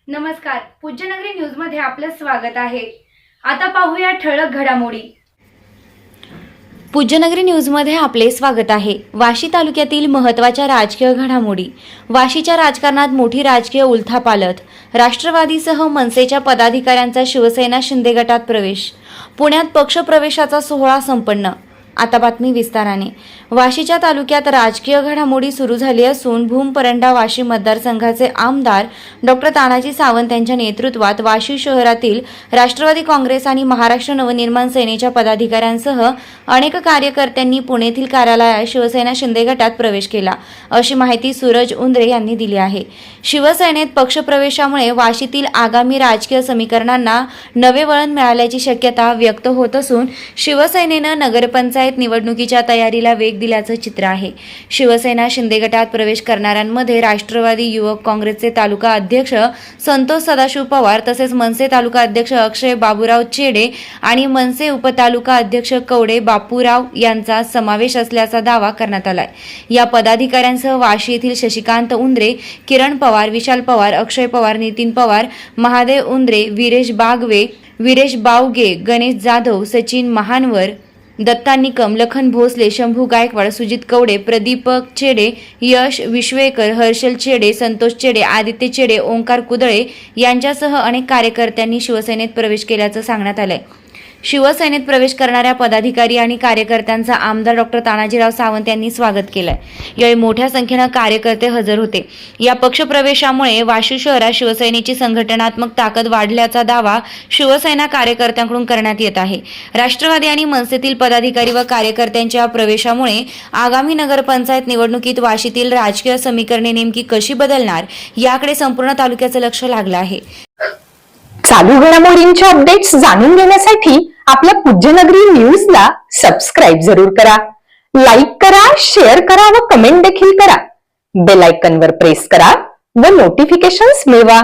नमस्कार, पूज्यनगरी न्यूज मध्ये आपलं स्वागत आहे। आता पाहूया ठळक घडामोडी। पूज्यनगरी न्यूजमध्ये आपले स्वागत आहे। वाशी तालुक्यातील महत्त्वाच्या राजकीय घडामोडी। वाशीच्या राजकारणात मोठी राजकीय उलथापालथ। राष्ट्रवादीसह मनसेच्या पदाधिकाऱ्यांचा शिवसेना शिंदे गटात प्रवेश। पुण्यात पक्षप्रवेशाचा सोहळा संपन्न। आता बातमी विस्ताराने। वाशीच्या तालुक्यात राजकीय घडामोडी सुरू झाली असून भूम-परंडा वाशी मतदारसंघाचे आमदार डॉक्टर तानाजी सावंत यांच्या नेतृत्वात वाशी शहरातील राष्ट्रवादी काँग्रेस आणि महाराष्ट्र नवनिर्माण सेनेच्या पदाधिकाऱ्यांसह अनेक कार्यकर्त्यांनी पुणेतील कार्यालयात शिवसेना शिंदे गटात प्रवेश केला, अशी माहिती सूरज उंद्रे यांनी दिली आहे। शिवसेनेत पक्षप्रवेशामुळे वाशीतील आगामी राजकीय समीकरणांना नवे वळण मिळाल्याची शक्यता व्यक्त होत असून शिवसेनेनं नगरपंचायत निवडणुकीच्या तयारीला वेग दिल्याचं चित्र आहे। शिवसेना शिंदे गटात प्रवेश करणाऱ्यांमध्ये राष्ट्रवादी युवक काँग्रेसचे तालुका अध्यक्ष संतोष सदाशिव पवार तसेच मनसे तालुका अध्यक्ष अक्षय बाबूराव चेडे आणि मनसे उपतालुका अध्यक्ष कवडे बापूराव यांचा समावेश असल्याचा दावा करण्यात आलाय। या पदाधिकाऱ्यांसह वाशी येथील शशिकांत उंद्रे, किरण पवार, विशाल पवार, अक्षय पवार, नितीन पवार, महादेव उंद्रे, वीरेश बागवे, वीरेश बावगे, गणेश जाधव, सचिन महानवर, दत्ता निकम, लखन भोसले, शंभू गायकवाड, सुजित कवडे, प्रदीपक चेडे, यश विश्वेकर, हर्षल चेडे, संतोष चेडे, आदित्य चेडे, ओंकार कुदळे यांच्यासह अनेक कार्यकर्त्यांनी शिवसेनेत प्रवेश केल्याचं सांगण्यात आलंय। शिवसेनेत प्रवेश करणाऱ्या पदाधिकारी आणि कार्यकर्त्यांचा आमदार डॉक्टर तानाजीराव सावंत यांनी स्वागत केलंय। यावेळी मोठ्या संख्येने कार्यकर्ते हजर होते। या पक्षप्रवेशामुळे वाशी शहरात शिवसेनेची संघटनात्मक ताकद वाढल्याचा दावा शिवसेना कार्यकर्त्यांकडून करण्यात येत आहे। राष्ट्रवादी आणि मनसेतील पदाधिकारी व कार्यकर्त्यांच्या प्रवेशामुळे आगामी नगरपंचायत निवडणुकीत वाशीतील राजकीय समीकरणे नेमकी कशी बदलणार याकडे संपूर्ण तालुक्याचं लक्ष लागलं आहे। चालू घडामोडींचे अपडेट्स जाणून घेण्यासाठी आपल्या पूज्यनगरी न्यूजला सबस्क्राईब जरूर करा, लाईक करा, शेअर करा व कमेंट देखील करा। बेल आयकॉनवर प्रेस करा व नोटिफिकेशन्स मिळवा।